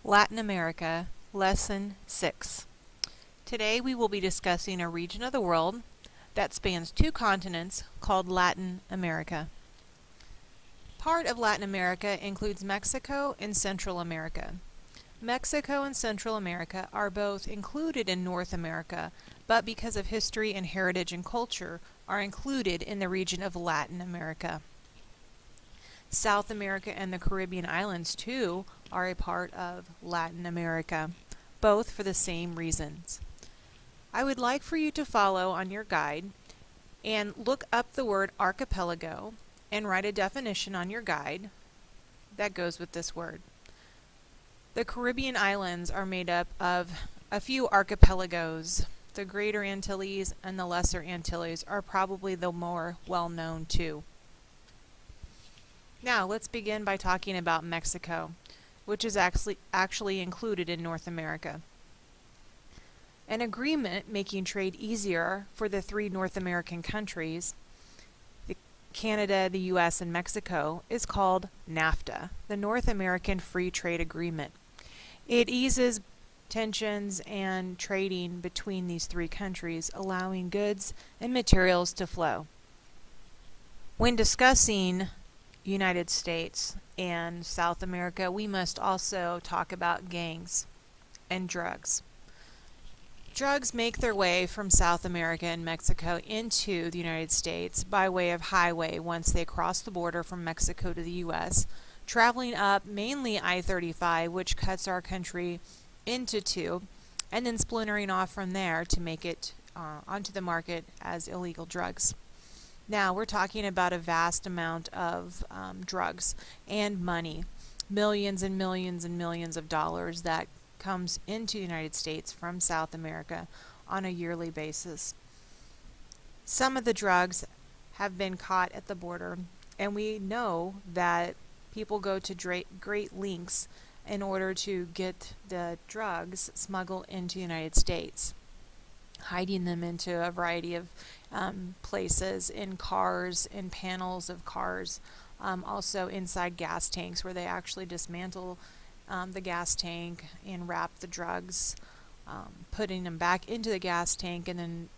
Latin America, Lesson 6. Today we will be discussing a region of the world that spans two continents called Latin America. Part of Latin America includes Mexico and Central America. Mexico and Central America are both included in North America, but because of history and heritage and culture, are included in the region of Latin America. South America and the Caribbean islands, too, are a part of Latin America, both for the same reasons. I would like for you to follow on your guide and look up the word archipelago and write a definition on your guide that goes with this word. The Caribbean islands are made up of a few archipelagos. The Greater Antilles and the Lesser Antilles are probably the more well-known too. Now, let's begin by talking about Mexico, which is actually included in North America. An agreement making trade easier for the three North American countries, Canada, the U.S., and Mexico, is called NAFTA, the North American Free Trade Agreement. It eases tensions and trading between these three countries, allowing goods and materials to flow. When discussing United States and South America, we must also talk about gangs and drugs. Drugs make their way from South America and Mexico into the United States by way of highway once they cross the border from Mexico to the U.S., traveling up mainly I-35, which cuts our country into two, and then splintering off from there to make it onto the market as illegal drugs. Now, we're talking about a vast amount of drugs and money, millions and millions and millions of dollars that comes into the United States from South America on a yearly basis. Some of the drugs have been caught at the border, and we know that people go to great lengths in order to get the drugs smuggled into the United States, hiding them into a variety of places, in cars, in panels of cars, also inside gas tanks where they actually dismantle the gas tank and wrap the drugs, putting them back into the gas tank and then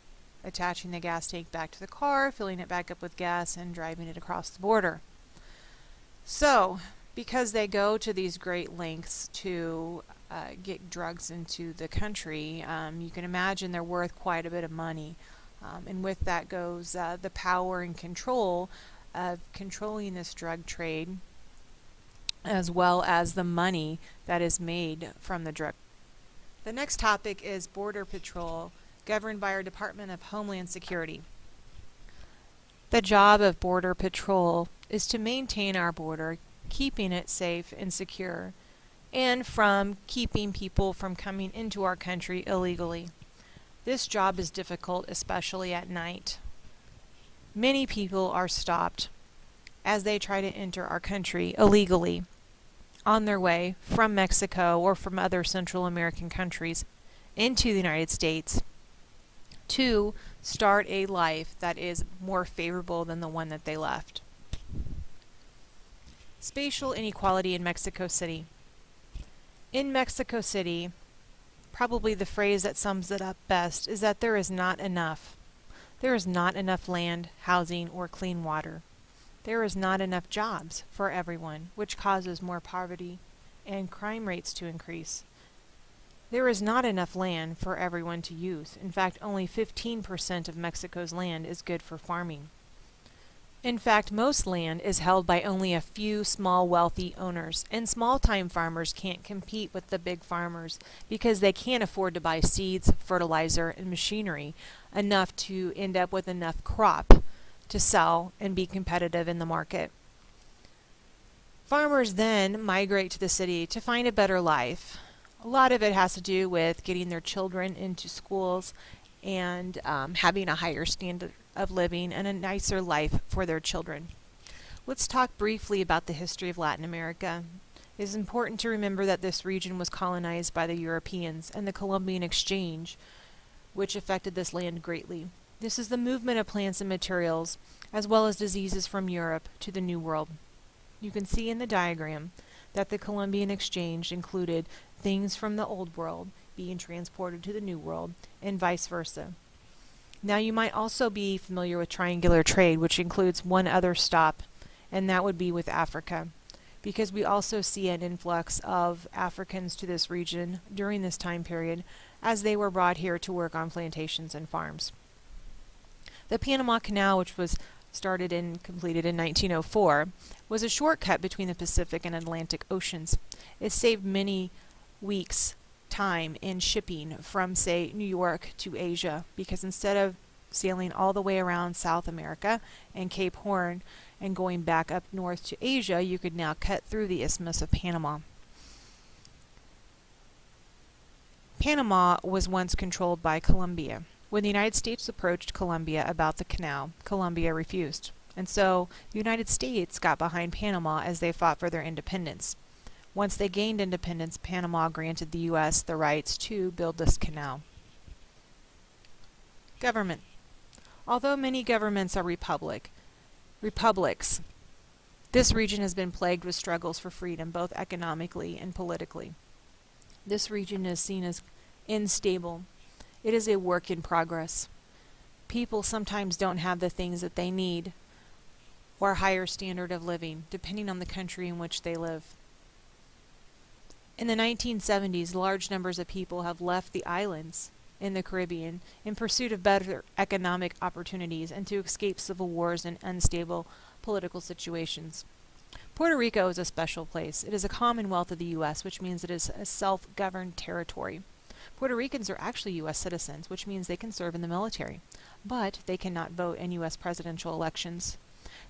attaching the gas tank back to the car, filling it back up with gas, and driving it across the border. So, because they go to these great lengths to get drugs into the country, you can imagine they're worth quite a bit of money. And with that goes the power and control of controlling this drug trade, as well as the money that is made from the drug. The next topic is Border Patrol, governed by our Department of Homeland Security. The job of Border Patrol is to maintain our border, keeping it safe and secure, and from keeping people from coming into our country illegally. This job is difficult, especially at night. Many people are stopped as they try to enter our country illegally on their way from Mexico or from other Central American countries into the United States to start a life that is more favorable than the one that they left. Spatial inequality in Mexico City. In Mexico City, probably the phrase that sums it up best is that there is not enough. There is not enough land, housing, or clean water. There is not enough jobs for everyone, which causes more poverty and crime rates to increase. There is not enough land for everyone to use. In fact, only 15% of Mexico's land is good for farming. In fact, most land is held by only a few small wealthy owners, and small-time farmers can't compete with the big farmers because they can't afford to buy seeds, fertilizer, and machinery enough to end up with enough crop to sell and be competitive in the market. Farmers then migrate to the city to find a better life. A lot of it has to do with getting their children into schools and having a higher standard of living and a nicer life for their children. Let's talk briefly about the history of Latin America. It is important to remember that this region was colonized by the Europeans and the Columbian Exchange, which affected this land greatly. This is the movement of plants and materials, as well as diseases from Europe to the New World. You can see in the diagram that the Columbian Exchange included things from the Old World being transported to the New World, and vice versa. Now you might also be familiar with triangular trade, which includes one other stop, and that would be with Africa, because we also see an influx of Africans to this region during this time period as they were brought here to work on plantations and farms. The Panama Canal, which was started and completed in 1904, was a shortcut between the Pacific and Atlantic Oceans. It saved many weeks' time in shipping from, say, New York to Asia, because instead of sailing all the way around South America and Cape Horn and going back up north to Asia, you could now cut through the Isthmus of Panama. Panama was once controlled by Colombia. When the United States approached Colombia about the canal, Colombia refused. And so the United States got behind Panama as they fought for their independence. Once they gained independence, Panama granted the U.S. the rights to build this canal. Government. Although many governments are republics, this region has been plagued with struggles for freedom, both economically and politically. This region is seen as unstable. It is a work in progress. People sometimes don't have the things that they need or a higher standard of living, depending on the country in which they live. In the 1970s, large numbers of people have left the islands in the Caribbean in pursuit of better economic opportunities and to escape civil wars and unstable political situations. Puerto Rico is a special place. It is a commonwealth of the U.S., which means it is a self-governed territory. Puerto Ricans are actually U.S. citizens, which means they can serve in the military, but they cannot vote in U.S. presidential elections.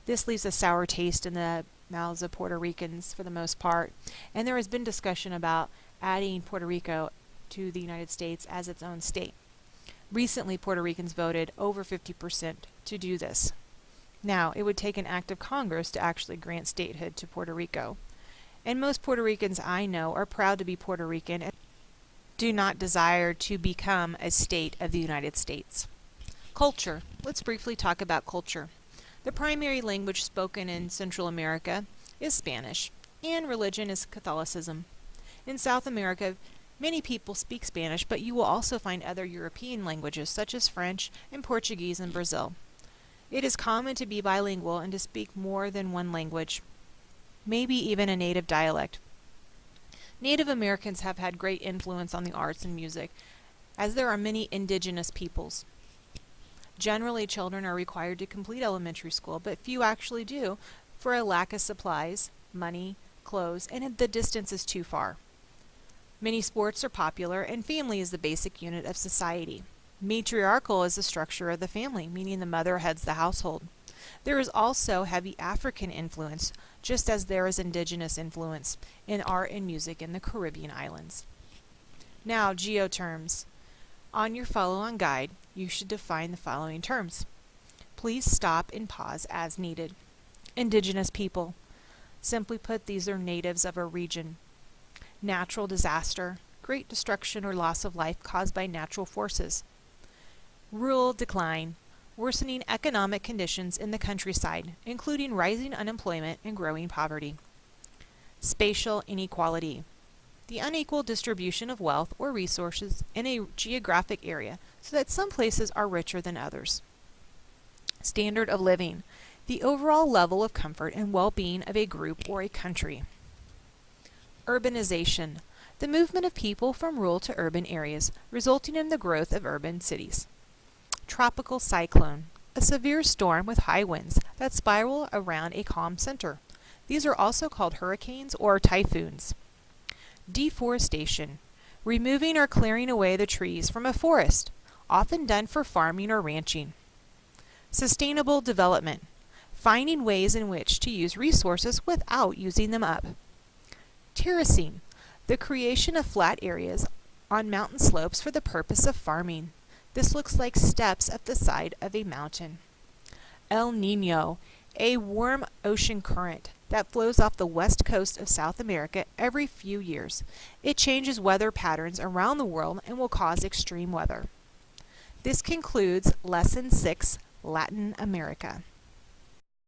This leaves a sour taste in the mouths of Puerto Ricans for the most part, and there has been discussion about adding Puerto Rico to the United States as its own state. Recently, Puerto Ricans voted over 50% to do this. Now, it would take an act of Congress to actually grant statehood to Puerto Rico. And most Puerto Ricans I know are proud to be Puerto Rican and do not desire to become a state of the United States. Culture. Let's briefly talk about culture. The primary language spoken in Central America is Spanish, and religion is Catholicism. In South America, many people speak Spanish, but you will also find other European languages such as French and Portuguese in Brazil. It is common to be bilingual and to speak more than one language, maybe even a native dialect. Native Americans have had great influence on the arts and music, as there are many indigenous peoples. Generally, children are required to complete elementary school, but few actually do for a lack of supplies, money, clothes, and the distance is too far. Many sports are popular, and family is the basic unit of society. Matriarchal is the structure of the family, meaning the mother heads the household. There is also heavy African influence, just as there is indigenous influence in art and music in the Caribbean islands. Now, geoterms. On your follow-on guide, you should define the following terms. Please stop and pause as needed. Indigenous people. Simply put, these are natives of a region. Natural disaster. Great destruction or loss of life caused by natural forces. Rural decline. Worsening economic conditions in the countryside, including rising unemployment and growing poverty. Spatial inequality. The unequal distribution of wealth or resources in a geographic area so that some places are richer than others. Standard of living. The overall level of comfort and well-being of a group or a country. Urbanization. The movement of people from rural to urban areas, resulting in the growth of urban cities. Tropical cyclone. A severe storm with high winds that spiral around a calm center. These are also called hurricanes or typhoons. Deforestation. Removing or clearing away the trees from a forest, often done for farming or ranching. Sustainable development. Finding ways in which to use resources without using them up. Terracing. The creation of flat areas on mountain slopes for the purpose of farming. This looks like steps up the side of a mountain. El Niño, a warm ocean current that flows off the west coast of South America every few years. It changes weather patterns around the world and will cause extreme weather. This concludes Lesson 6, Latin America.